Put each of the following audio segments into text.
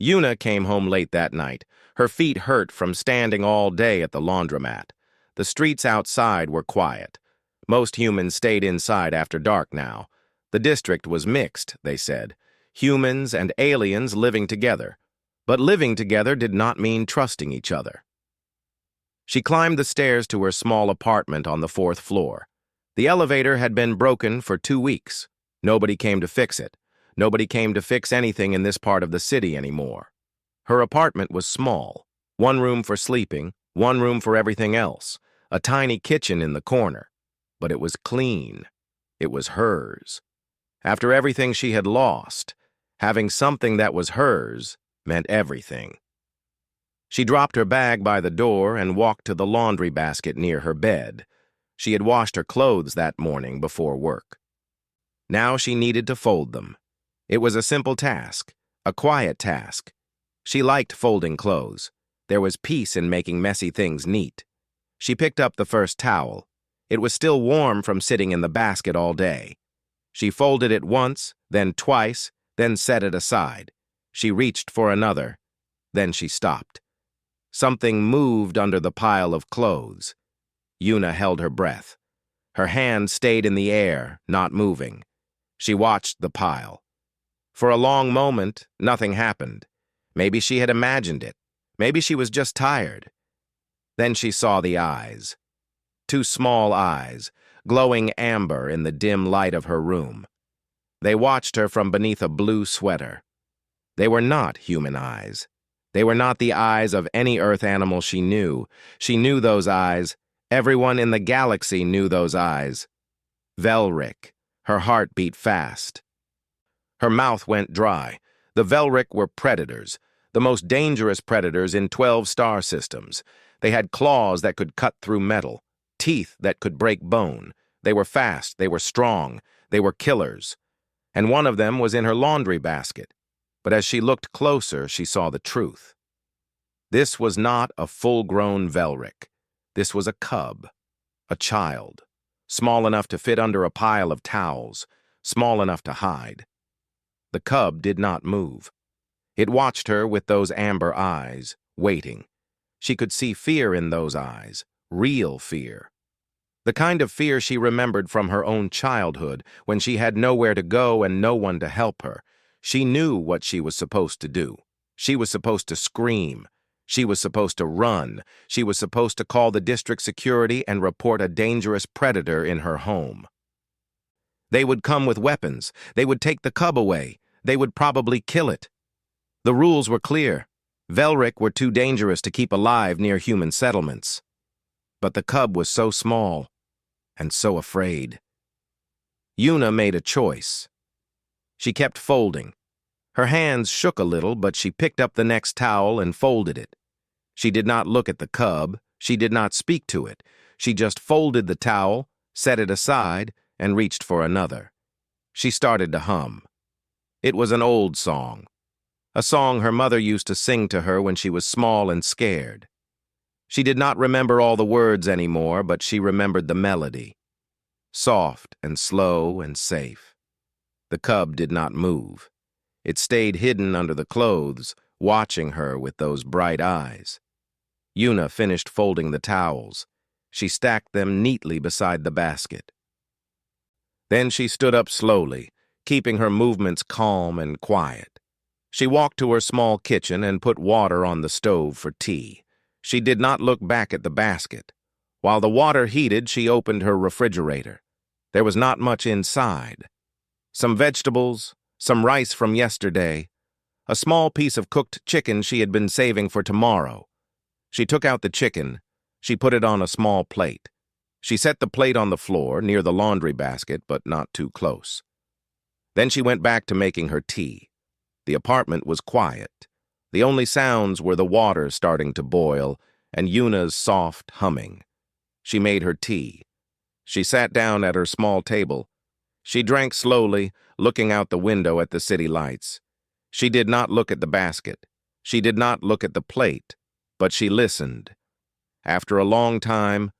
Yuna came home late that night. Her feet hurt from standing all day at the laundromat. The streets outside were quiet. Most humans stayed inside after dark now. The district was mixed, they said. Humans and aliens living together. But living together did not mean trusting each other. She climbed the stairs to her small apartment on the 4th floor. The elevator had been broken for 2 weeks. Nobody came to fix it. Nobody came to fix anything in this part of the city anymore. Her apartment was small. 1 room for sleeping, 1 room for everything else, a tiny kitchen in the corner. But it was clean. It was hers. After everything she had lost, having something that was hers meant everything. She dropped her bag by the door and walked to the laundry basket near her bed. She had washed her clothes that morning before work. Now she needed to fold them. It was a simple task, a quiet task. She liked folding clothes. There was peace in making messy things neat. She picked up the first towel. It was still warm from sitting in the basket all day. She folded it once, then twice, then set it aside. She reached for another. Then she stopped. Something moved under the pile of clothes. Yuna held her breath. Her hand stayed in the air, not moving. She watched the pile. For a long moment, nothing happened. Maybe she had imagined it. Maybe she was just tired. Then she saw the eyes. 2 small eyes, glowing amber in the dim light of her room. They watched her from beneath a blue sweater. They were not human eyes. They were not the eyes of any Earth animal she knew. She knew those eyes. Everyone in the galaxy knew those eyes. Velric. Her heart beat fast. Her mouth went dry. The Velric were predators, the most dangerous predators in 12 star systems. They had claws that could cut through metal, teeth that could break bone. They were fast, they were strong, they were killers. And one of them was in her laundry basket. But as she looked closer, she saw the truth. This was not a full-grown Velric. This was a cub, a child, small enough to fit under a pile of towels, small enough to hide. The cub did not move. It watched her with those amber eyes, waiting. She could see fear in those eyes, real fear. The kind of fear she remembered from her own childhood, when she had nowhere to go and no one to help her. She knew what she was supposed to do. She was supposed to scream. She was supposed to run. She was supposed to call the district security and report a dangerous predator in her home. They would come with weapons. They would take the cub away. They would probably kill it. The rules were clear. Velric were too dangerous to keep alive near human settlements. But the cub was so small and so afraid. Yuna made a choice. She kept folding. Her hands shook a little, but she picked up the next towel and folded it. She did not look at the cub. She did not speak to it. She just folded the towel, set it aside, and reached for another. She started to hum. It was an old song, a song her mother used to sing to her when she was small and scared. She did not remember all the words anymore, but she remembered the melody. Soft and slow and safe. The cub did not move. It stayed hidden under the clothes, watching her with those bright eyes. Yuna finished folding the towels. She stacked them neatly beside the basket. Then she stood up slowly, keeping her movements calm and quiet. She walked to her small kitchen and put water on the stove for tea. She did not look back at the basket. While the water heated, she opened her refrigerator. There was not much inside. Some vegetables, some rice from yesterday, a small piece of cooked chicken she had been saving for tomorrow. She took out the chicken. She put it on a small plate. She set the plate on the floor, near the laundry basket, but not too close. Then she went back to making her tea. The apartment was quiet. The only sounds were the water starting to boil and Yuna's soft humming. She made her tea. She sat down at her small table. She drank slowly, looking out the window at the city lights. She did not look at the basket. She did not look at the plate, but she listened. After a long time,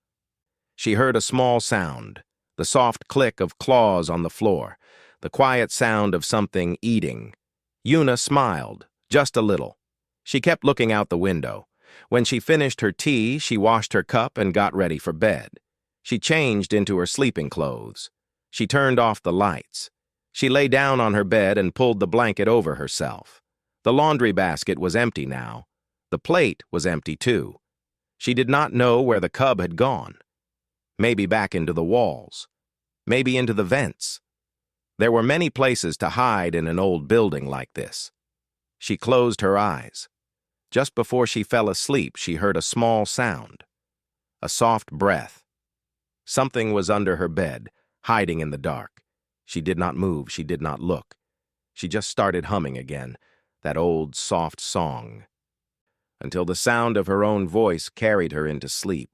she heard a small sound, the soft click of claws on the floor, the quiet sound of something eating. Yuna smiled, Just a little. She kept looking out the window. When she finished her tea, she washed her cup and got ready for bed. She changed into her sleeping clothes. She turned off the lights. She lay down on her bed and pulled the blanket over herself. The laundry basket was empty now. The plate was empty too. She did not know where the cub had gone. Maybe back into the walls. Maybe into the vents. There were many places to hide in an old building like this. She closed her eyes. Just before she fell asleep, she heard a small sound. A soft breath. Something was under her bed, hiding in the dark. She did not move, she did not look. She just started humming again, that old soft song, until the sound of her own voice carried her into sleep.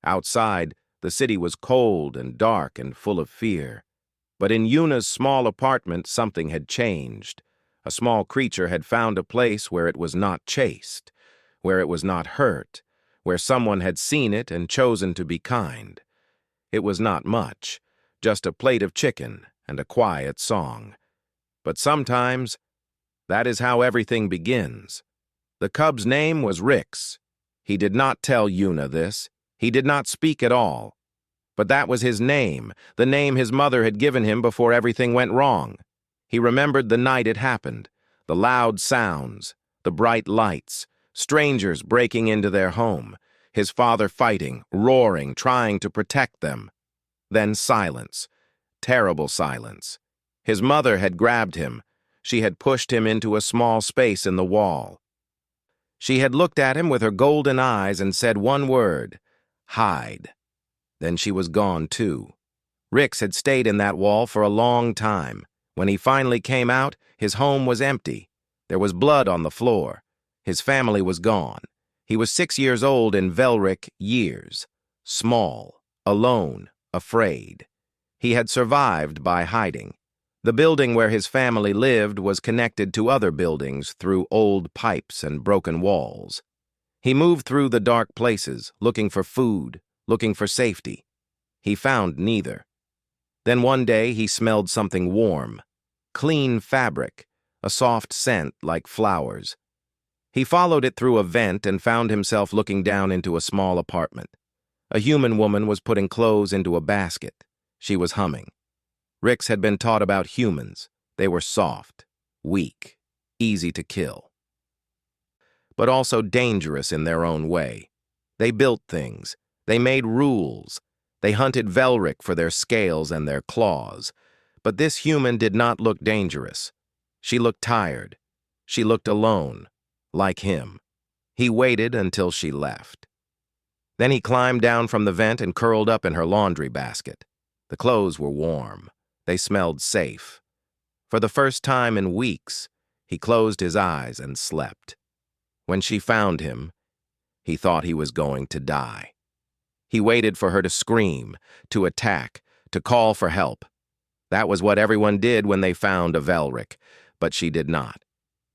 Outside, the city was cold and dark and full of fear. But in Yuna's small apartment, something had changed. A small creature had found a place where it was not chased, where it was not hurt, where someone had seen it and chosen to be kind. It was not much, just a plate of chicken and a quiet song. But sometimes, that is how everything begins. The cub's name was Rix. He did not tell Yuna this. He did not speak at all. But that was his name, the name his mother had given him before everything went wrong. He remembered the night it happened, the loud sounds, the bright lights, strangers breaking into their home, his father fighting, roaring, trying to protect them. Then silence, terrible silence. His mother had grabbed him. She had pushed him into a small space in the wall. She had looked at him with her golden eyes and said one word, "Hide." Then she was gone too. Rix had stayed in that wall for a long time. When he finally came out, his home was empty. There was blood on the floor. His family was gone. He was 6 years old in Velric years. Small, alone, afraid. He had survived by hiding. The building where his family lived was connected to other buildings through old pipes and broken walls. He moved through the dark places, looking for food, looking for safety. He found neither. Then one day he smelled something warm, clean fabric, a soft scent like flowers. He followed it through a vent and found himself looking down into a small apartment. A human woman was putting clothes into a basket. She was humming. Rix had been taught about humans. They were soft, weak, easy to kill, but also dangerous in their own way. They built things. They made rules. They hunted Velric for their scales and their claws. But this human did not look dangerous. She looked tired. She looked alone, like him. He waited until she left. Then he climbed down from the vent and curled up in her laundry basket. The clothes were warm. They smelled safe. For the first time in weeks, he closed his eyes and slept. When she found him, he thought he was going to die. He waited for her to scream, to attack, to call for help. That was what everyone did when they found a Velric, but she did not.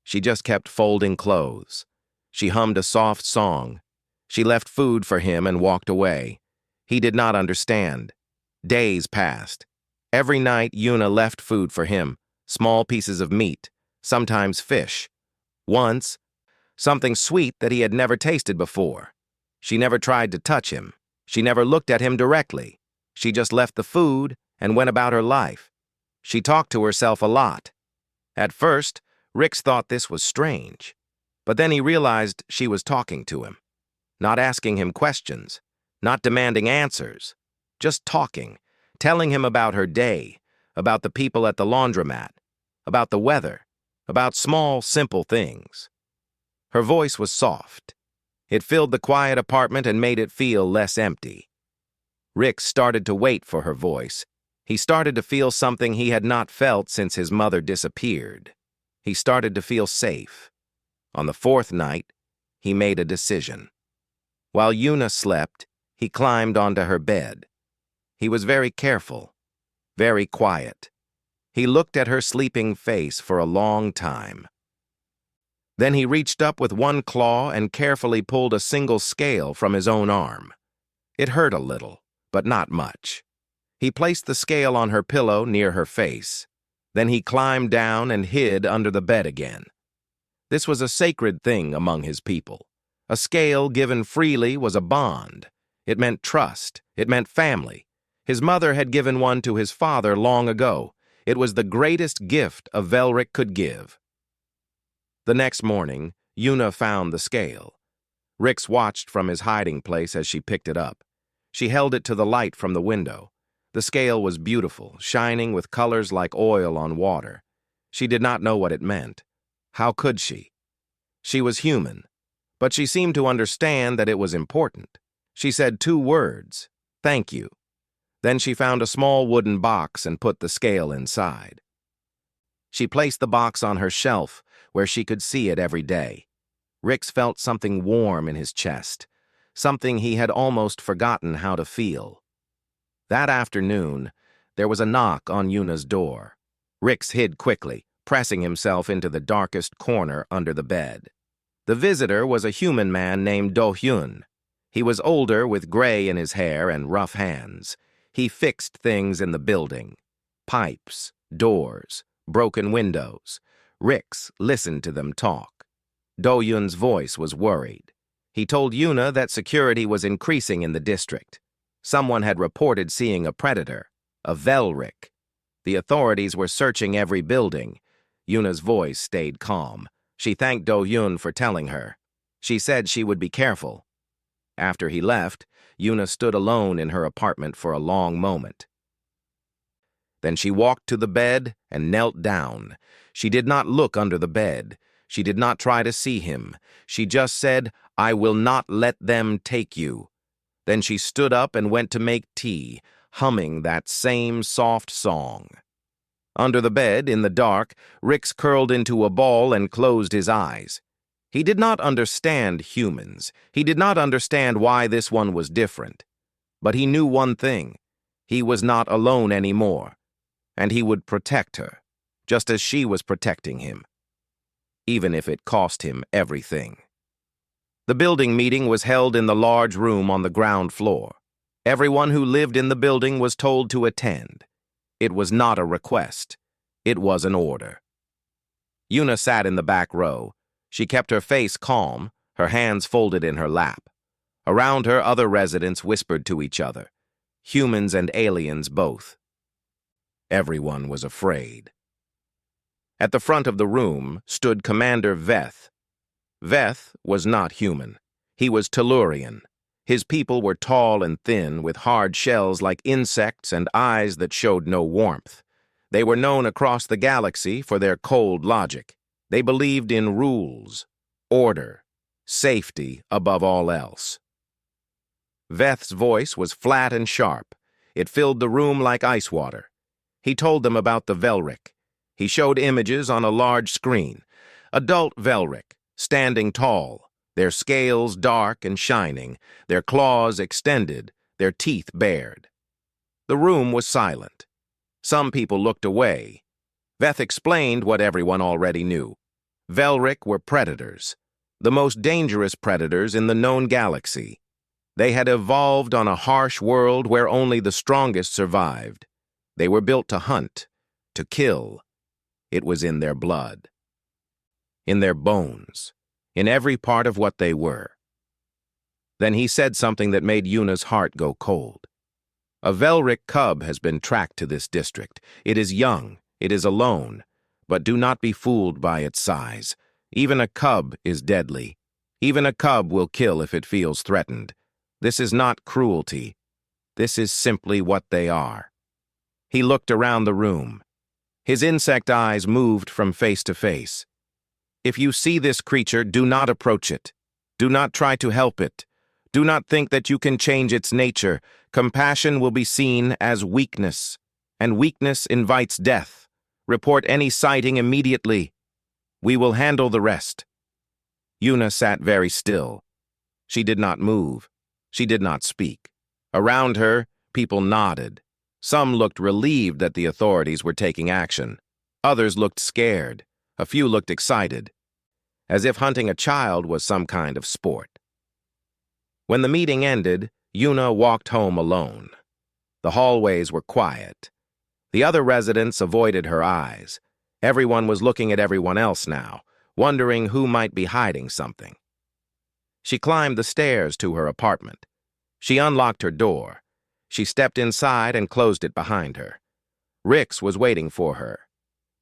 She just kept folding clothes. She hummed a soft song. She left food for him and walked away. He did not understand. Days passed. Every night, Yuna left food for him, small pieces of meat, sometimes fish. Once, something sweet that he had never tasted before. She never tried to touch him. She never looked at him directly. She just left the food and went about her life. She talked to herself a lot. At first, Rix thought this was strange. But then he realized she was talking to him, not asking him questions, not demanding answers, just talking, telling him about her day, about the people at the laundromat, about the weather, about small, simple things. Her voice was soft. It filled the quiet apartment and made it feel less empty. Rick started to wait for her voice. He started to feel something he had not felt since his mother disappeared. He started to feel safe. On the 4th night, he made a decision. While Yuna slept, he climbed onto her bed. He was very careful, very quiet. He looked at her sleeping face for a long time. Then he reached up with one claw and carefully pulled a single scale from his own arm. It hurt a little, but not much. He placed the scale on her pillow near her face. Then he climbed down and hid under the bed again. This was a sacred thing among his people. A scale given freely was a bond. It meant trust. It meant family. His mother had given one to his father long ago. It was the greatest gift a Velric could give. The next morning, Una found the scale. Rix watched from his hiding place as she picked it up. She held it to the light from the window. The scale was beautiful, shining with colors like oil on water. She did not know what it meant. How could she? She was human, but she seemed to understand that it was important. She said 2 words, "Thank you." Then she found a small wooden box and put the scale inside. She placed the box on her shelf where she could see it every day. Rix felt something warm in his chest, something he had almost forgotten how to feel. That afternoon, there was a knock on Yuna's door. Rix hid quickly, pressing himself into the darkest corner under the bed. The visitor was a human man named Do-hyun. He was older, with gray in his hair and rough hands. He fixed things in the building. Pipes, doors, broken windows. Rix listened to them talk. Do-hyun's voice was worried. He told Yuna that security was increasing in the district. Someone had reported seeing a predator, a Velric. The authorities were searching every building. Yuna's voice stayed calm. She thanked Do-hyun for telling her. She said she would be careful. After he left, Yuna stood alone in her apartment for a long moment. Then she walked to the bed and knelt down. She did not look under the bed. She did not try to see him. She just said, "I will not let them take you." Then she stood up and went to make tea, humming that same soft song. Under the bed, in the dark, Rix curled into a ball and closed his eyes. He did not understand humans. He did not understand why this one was different. But he knew one thing. He was not alone anymore. And he would protect her, just as she was protecting him, even if it cost him everything. The building meeting was held in the large room on the ground floor. Everyone who lived in the building was told to attend. It was not a request. It was an order. Yuna sat in the back row. She kept her face calm, her hands folded in her lap. Around her, other residents whispered to each other, humans and aliens both. Everyone was afraid. At the front of the room stood Commander Veth. Veth was not human. He was Tellurian. His people were tall and thin, with hard shells like insects and eyes that showed no warmth. They were known across the galaxy for their cold logic. They believed in rules, order, safety above all else. Veth's voice was flat and sharp. It filled the room like ice water. He told them about the Velric. He showed images on a large screen. Adult Velric, standing tall, their scales dark and shining, their claws extended, their teeth bared. The room was silent. Some people looked away. Veth explained what everyone already knew. Velric were predators, the most dangerous predators in the known galaxy. They had evolved on a harsh world where only the strongest survived. They were built to hunt, to kill. It was in their blood, in their bones, in every part of what they were. Then he said something that made Yuna's heart go cold. A Velric cub has been tracked to this district. It is young, it is alone, but do not be fooled by its size. Even a cub is deadly. Even a cub will kill if it feels threatened. This is not cruelty. This is simply what they are. He looked around the room. His insect eyes moved from face to face. If you see this creature, do not approach it. Do not try to help it. Do not think that you can change its nature. Compassion will be seen as weakness, and weakness invites death. Report any sighting immediately. We will handle the rest. Yuna sat very still. She did not move. She did not speak. Around her, people nodded. Some looked relieved that the authorities were taking action. Others looked scared. A few looked excited, as if hunting a child was some kind of sport. When the meeting ended, Yuna walked home alone. The hallways were quiet. The other residents avoided her eyes. Everyone was looking at everyone else now, wondering who might be hiding something. She climbed the stairs to her apartment. She unlocked her door. She stepped inside and closed it behind her. Rix was waiting for her.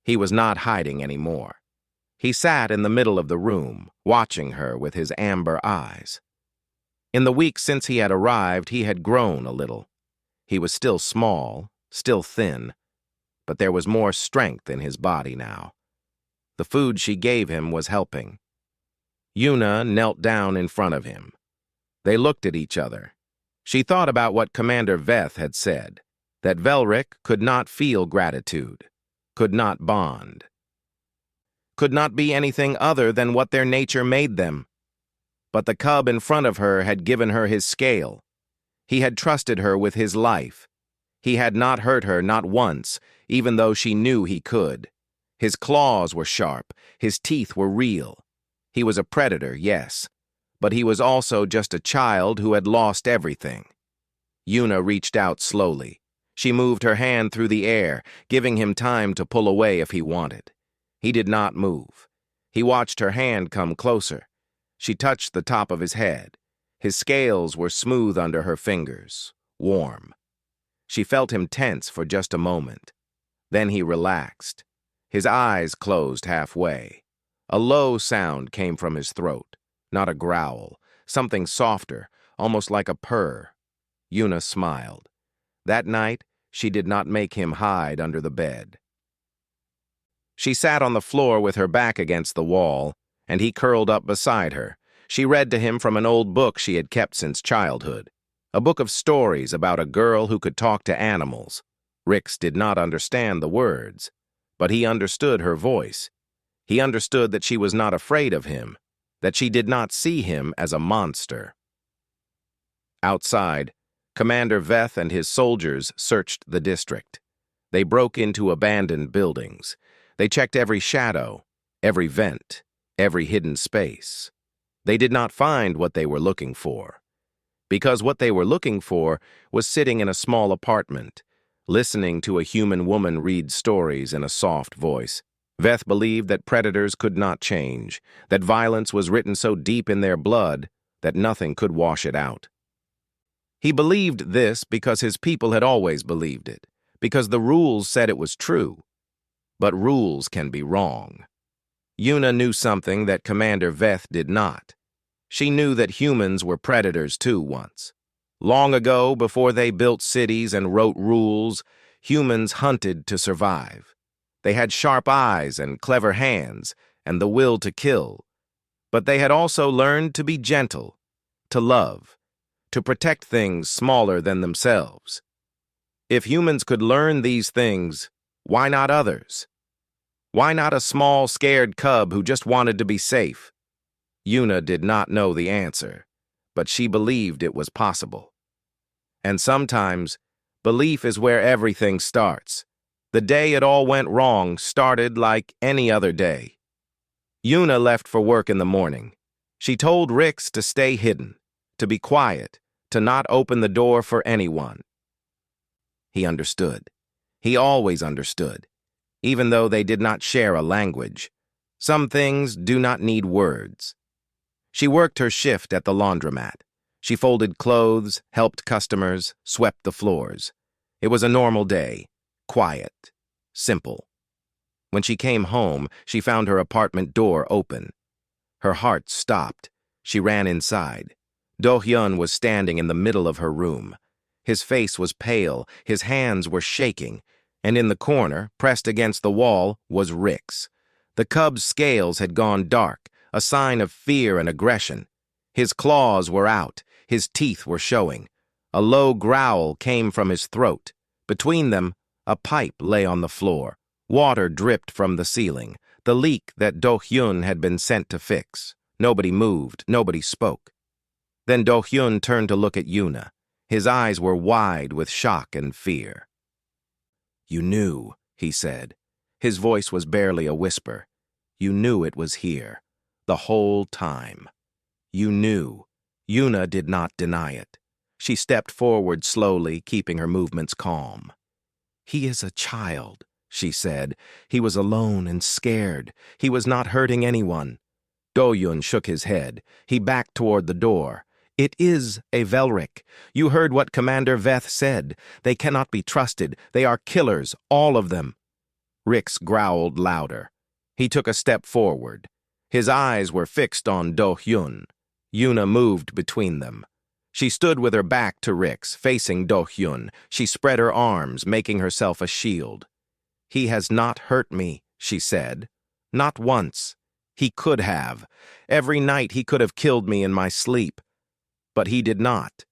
He was not hiding anymore. He sat in the middle of the room, watching her with his amber eyes. In the weeks since he had arrived, he had grown a little. He was still small, still thin, but there was more strength in his body now. The food she gave him was helping. Yuna knelt down in front of him. They looked at each other. She thought about what Commander Veth had said, that Velric could not feel gratitude, could not bond, could not be anything other than what their nature made them. But the cub in front of her had given her his scale. He had trusted her with his life. He had not hurt her, not once, even though she knew he could. His claws were sharp, his teeth were real. He was a predator, yes, but he was also just a child who had lost everything. Yuna reached out slowly. She moved her hand through the air, giving him time to pull away if he wanted. He did not move. He watched her hand come closer. She touched the top of his head. His scales were smooth under her fingers, warm. She felt him tense for just a moment. Then he relaxed. His eyes closed halfway. A low sound came from his throat, not a growl, something softer, almost like a purr. Yuna smiled. That night, she did not make him hide under the bed. She sat on the floor with her back against the wall, and he curled up beside her. She read to him from an old book she had kept since childhood, a book of stories about a girl who could talk to animals. Rix did not understand the words, but he understood her voice. He understood that she was not afraid of him, that she did not see him as a monster. Outside, Commander Veth and his soldiers searched the district. They broke into abandoned buildings. They checked every shadow, every vent, every hidden space. They did not find what they were looking for, because what they were looking for was sitting in a small apartment, listening to a human woman read stories in a soft voice. Veth believed that predators could not change, that violence was written so deep in their blood that nothing could wash it out. He believed this because his people had always believed it, because the rules said it was true. But rules can be wrong. Yuna knew something that Commander Veth did not. She knew that humans were predators too once. Long ago, before they built cities and wrote rules, humans hunted to survive. They had sharp eyes and clever hands and the will to kill. But they had also learned to be gentle, to love, to protect things smaller than themselves. If humans could learn these things, why not others? Why not a small, scared cub who just wanted to be safe? Yuna did not know the answer, but she believed it was possible. And sometimes, belief is where everything starts. The day it all went wrong started like any other day. Yuna left for work in the morning. She told Rix to stay hidden, to be quiet, to not open the door for anyone. He understood. He always understood, even though they did not share a language. Some things do not need words. She worked her shift at the laundromat. She folded clothes, helped customers, swept the floors. It was a normal day, quiet, simple. When she came home, she found her apartment door open. Her heart stopped. She ran inside. Do-hyun was standing in the middle of her room. His face was pale, his hands were shaking, and in the corner, pressed against the wall, was Rix. The cub's scales had gone dark, a sign of fear and aggression. His claws were out, his teeth were showing. A low growl came from his throat. Between them, a pipe lay on the floor. Water dripped from the ceiling, the leak that Do-hyun had been sent to fix. Nobody moved, nobody spoke. Then Do-hyun turned to look at Yuna. His eyes were wide with shock and fear. "You knew," he said. His voice was barely a whisper. "You knew it was here. The whole time. You knew." Yuna did not deny it. She stepped forward slowly, keeping her movements calm. "He is a child," she said. He was alone and scared. He was not hurting anyone. Do-yun shook his head. He backed toward the door. It is a Velric. You heard what Commander Veth said. They cannot be trusted. They are killers, all of them. Rix growled louder. He took a step forward. His eyes were fixed on Do-hyun. Yuna moved between them. She stood with her back to Rix, facing Do-hyun. She spread her arms, making herself a shield. He has not hurt me, she said. Not once. He could have. Every night he could have killed me in my sleep. But he did not.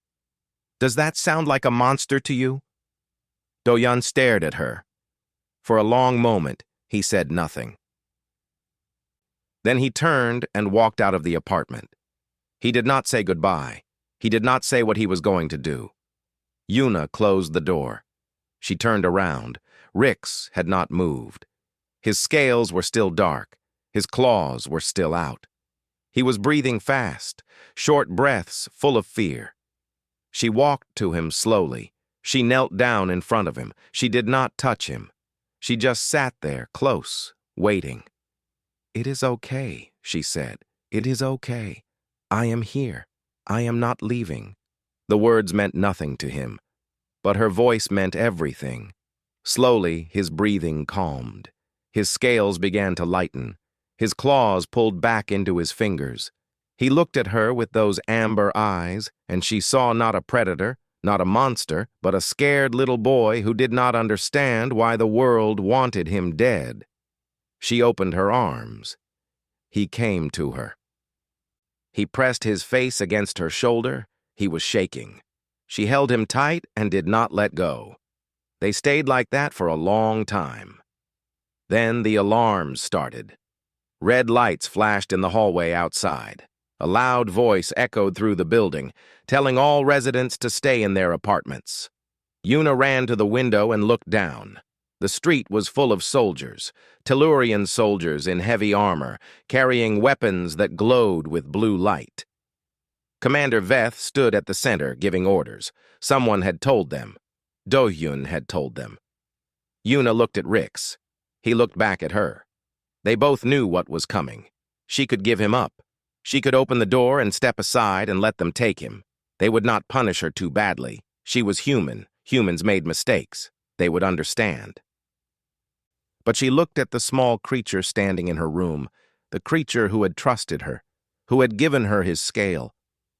Does that sound like a monster to you? Do-yun stared at her. For a long moment, he said nothing. Then he turned and walked out of the apartment. He did not say goodbye. He did not say what he was going to do. Yuna closed the door. She turned around. Rix had not moved. His scales were still dark. His claws were still out. He was breathing fast, short breaths full of fear. She walked to him slowly. She knelt down in front of him. She did not touch him. She just sat there, close, waiting. "It is okay," she said. "It is okay. I am here. I am not leaving." The words meant nothing to him, but her voice meant everything. Slowly, his breathing calmed. His scales began to lighten. His claws pulled back into his fingers. He looked at her with those amber eyes, and she saw not a predator, not a monster, but a scared little boy who did not understand why the world wanted him dead. She opened her arms. He came to her. He pressed his face against her shoulder. He was shaking. She held him tight and did not let go. They stayed like that for a long time. Then the alarms started. Red lights flashed in the hallway outside. A loud voice echoed through the building, telling all residents to stay in their apartments. Yuna ran to the window and looked down. The street was full of soldiers, Tellurian soldiers in heavy armor, carrying weapons that glowed with blue light. Commander Veth stood at the center, giving orders. Someone had told them. Do-hyun had told them. Yuna looked at Rix. He looked back at her. They both knew what was coming. She could give him up. She could open the door and step aside and let them take him. They would not punish her too badly. She was human. Humans made mistakes. They would understand. But she looked at the small creature standing in her room, the creature who had trusted her, who had given her his scale,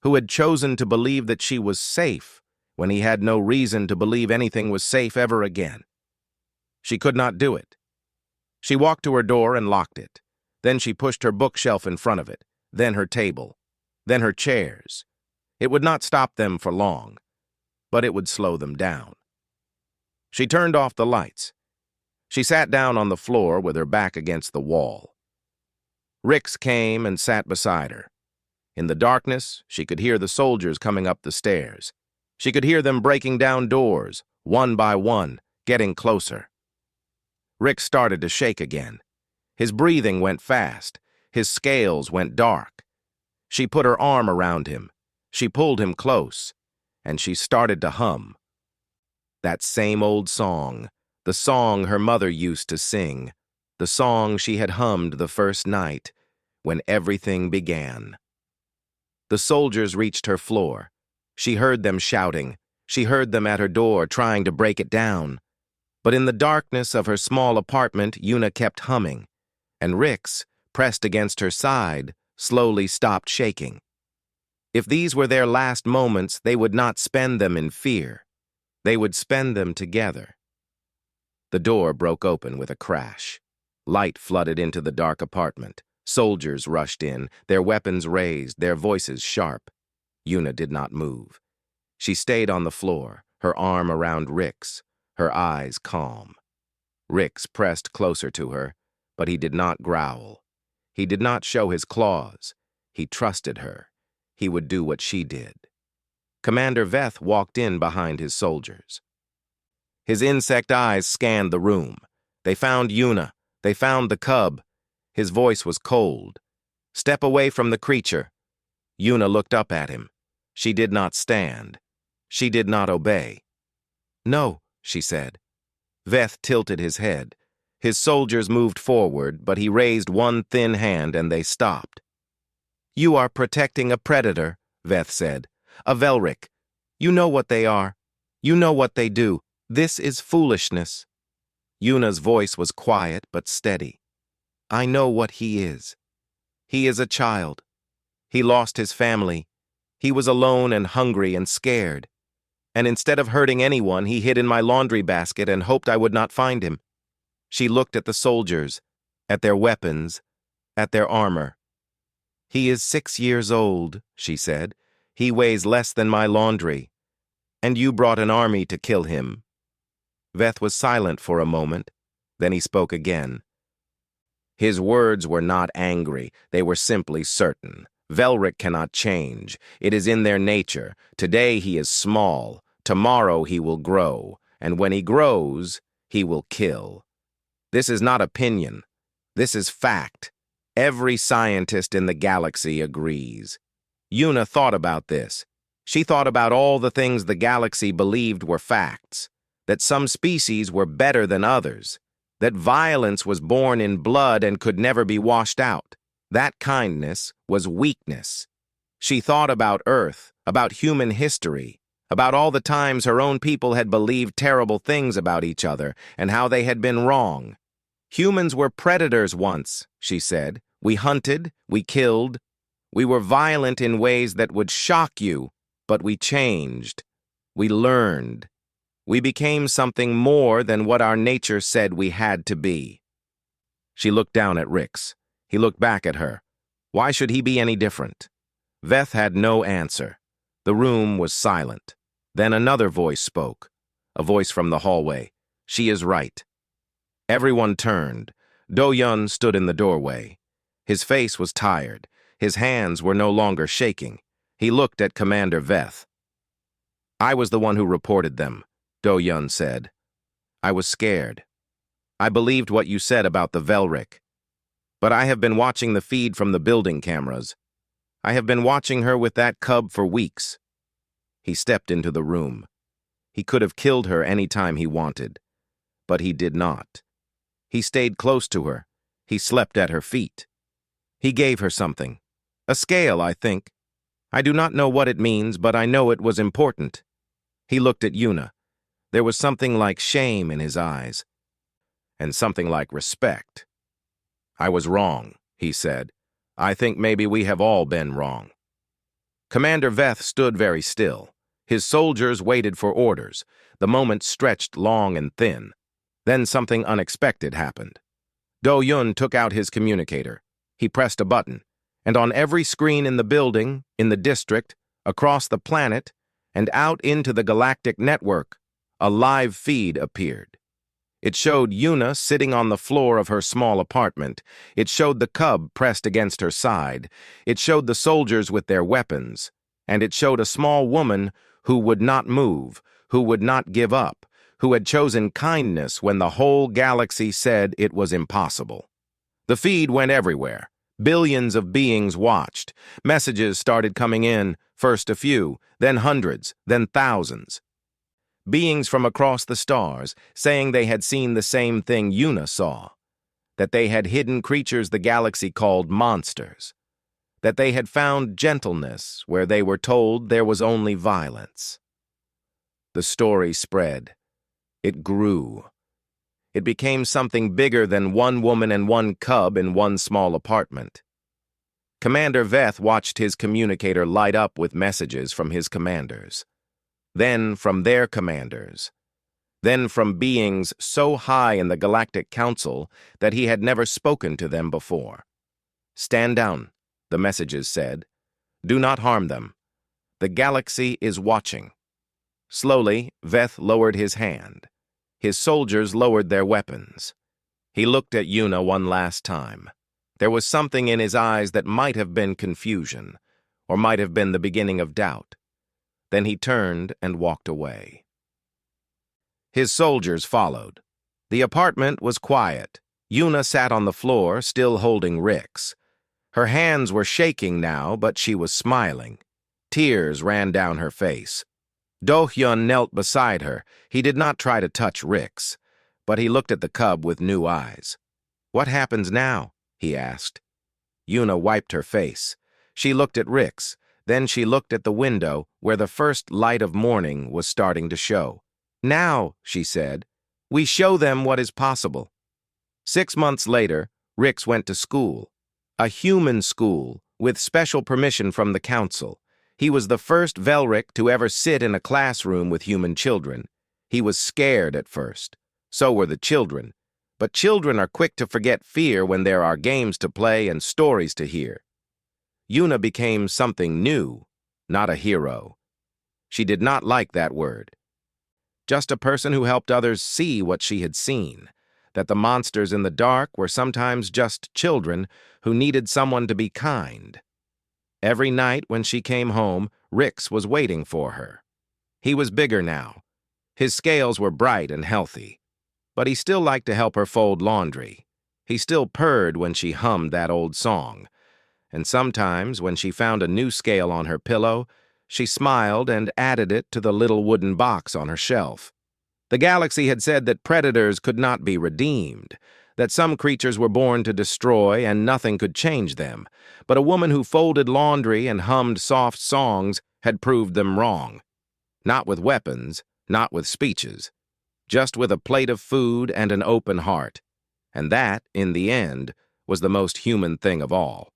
who had chosen to believe that she was safe when he had no reason to believe anything was safe ever again. She could not do it. She walked to her door and locked it. Then she pushed her bookshelf in front of it, then her table, then her chairs. It would not stop them for long, but it would slow them down. She turned off the lights. She sat down on the floor with her back against the wall. Rix came and sat beside her. In the darkness, she could hear the soldiers coming up the stairs. She could hear them breaking down doors, one by one, getting closer. Rix started to shake again. His breathing went fast. His scales went dark. She put her arm around him. She pulled him close, and she started to hum. That same old song, the song her mother used to sing, the song she had hummed the first night, when everything began. The soldiers reached her floor. She heard them shouting. She heard them at her door trying to break it down. But in the darkness of her small apartment, Yuna kept humming, and Rix, pressed against her side, slowly stopped shaking. If these were their last moments, they would not spend them in fear. They would spend them together. The door broke open with a crash. Light flooded into the dark apartment. Soldiers rushed in, their weapons raised, their voices sharp. Yuna did not move. She stayed on the floor, her arm around Rix, her eyes calm. Rix pressed closer to her, but he did not growl. He did not show his claws. He trusted her. He would do what she did. Commander Veth walked in behind his soldiers. His insect eyes scanned the room. They found Yuna. They found the cub. His voice was cold. "Step away from the creature." Yuna looked up at him. She did not stand. She did not obey. "No," she said. Veth tilted his head. His soldiers moved forward, but he raised one thin hand and they stopped. "You are protecting a predator," Veth said. "A Velric. You know what they are. You know what they do. This is foolishness." Yuna's voice was quiet but steady. "I know what he is. He is a child. He lost his family. He was alone and hungry and scared. And instead of hurting anyone, he hid in my laundry basket and hoped I would not find him." She looked at the soldiers, at their weapons, at their armor. "He is 6 years old," she said. "He weighs less than my laundry. And you brought an army to kill him." Veth was silent for a moment. Then he spoke again. His words were not angry. They were simply certain. Velric cannot change. It is in their nature. Today he is small. Tomorrow he will grow. And when he grows, he will kill. This is not opinion. This is fact. Every scientist in the galaxy agrees. Yuna thought about this. She thought about all the things the galaxy believed were facts. That some species were better than others. That violence was born in blood and could never be washed out. That kindness was weakness. She thought about Earth, about human history, about all the times her own people had believed terrible things about each other and how they had been wrong. "Humans were predators once," she said. "We hunted, we killed. We were violent in ways that would shock you, but we changed. We learned. We became something more than what our nature said we had to be." She looked down at Rix. He looked back at her. Why should he be any different? Veth had no answer. The room was silent. Then another voice spoke, a voice from the hallway. "She is right." Everyone turned. Do-Yun stood in the doorway. His face was tired. His hands were no longer shaking. He looked at Commander Veth. "I was the one who reported them," Do-Yun said. "I was scared. I believed what you said about the Velric. But I have been watching the feed from the building cameras. I have been watching her with that cub for weeks." He stepped into the room. He could have killed her any time he wanted. But he did not. He stayed close to her. He slept at her feet. He gave her something. A scale, I think. I do not know what it means, but I know it was important. He looked at Yuna. There was something like shame in his eyes. And something like respect. "I was wrong," he said. "I think maybe we have all been wrong." Commander Veth stood very still. His soldiers waited for orders. The moment stretched long and thin. Then something unexpected happened. Do-Yun took out his communicator. He pressed a button, and on every screen in the building, in the district, across the planet, and out into the galactic network, a live feed appeared. It showed Yuna sitting on the floor of her small apartment. It showed the cub pressed against her side. It showed the soldiers with their weapons. And it showed a small woman who would not move, who would not give up, who had chosen kindness when the whole galaxy said it was impossible. The feed went everywhere. Billions of beings watched. Messages started coming in, first a few, then hundreds, then thousands. Beings from across the stars saying they had seen the same thing Yuna saw, that they had hidden creatures the galaxy called monsters, that they had found gentleness where they were told there was only violence. The story spread. It grew. It became something bigger than one woman and one cub in one small apartment. Commander Veth watched his communicator light up with messages from his commanders. Then from their commanders. Then from beings so high in the Galactic Council that he had never spoken to them before. "Stand down," the messages said. "Do not harm them. The galaxy is watching." Slowly, Veth lowered his hand. His soldiers lowered their weapons. He looked at Yuna one last time. There was something in his eyes that might have been confusion, or might have been the beginning of doubt. Then he turned and walked away. His soldiers followed. The apartment was quiet. Yuna sat on the floor, still holding Rix. Her hands were shaking now, but she was smiling. Tears ran down her face. Do-Hyun knelt beside her. He did not try to touch Rix. But he looked at the cub with new eyes. "What happens now?" he asked. Una wiped her face. She looked at Rix. Then she looked at the window where the first light of morning was starting to show. "Now," she said, "we show them what is possible." 6 months later, Rix went to school. A human school, with special permission from the council. He was the first Velric to ever sit in a classroom with human children. He was scared at first. So were the children. But children are quick to forget fear when there are games to play and stories to hear. Una became something new, not a hero. She did not like that word. Just a person who helped others see what she had seen, that the monsters in the dark were sometimes just children who needed someone to be kind. Every night when she came home, Rix was waiting for her. He was bigger now. His scales were bright and healthy. But he still liked to help her fold laundry. He still purred when she hummed that old song. And sometimes, when she found a new scale on her pillow, she smiled and added it to the little wooden box on her shelf. The galaxy had said that predators could not be redeemed, that some creatures were born to destroy and nothing could change them, but a woman who folded laundry and hummed soft songs had proved them wrong. Not with weapons, not with speeches, just with a plate of food and an open heart. And that, in the end, was the most human thing of all.